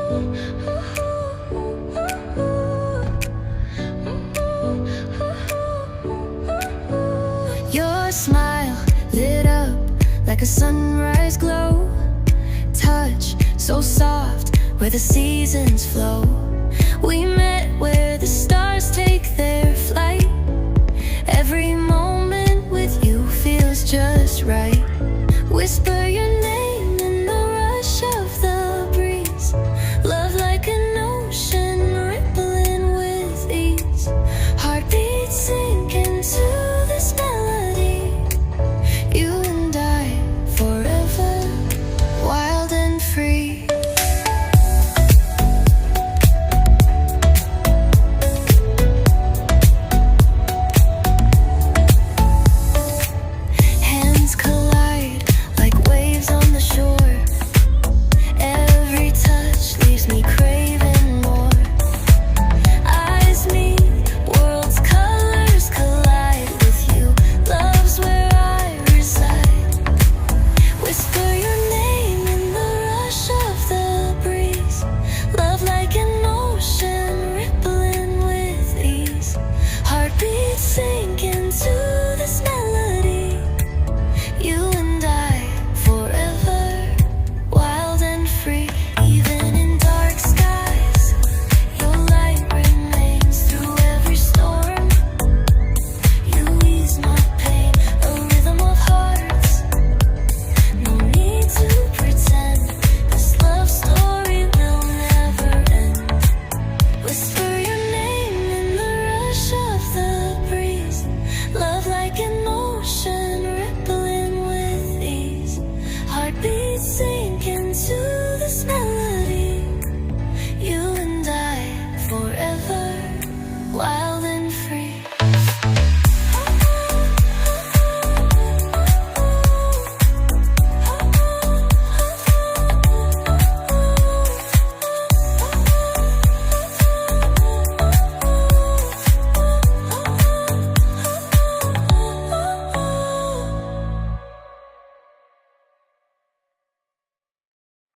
Your smile lit up like a sunrise glow. Touch so soft where the seasons flow. We met where the stars take their flight. Every moment with you feels just right. Whisper your name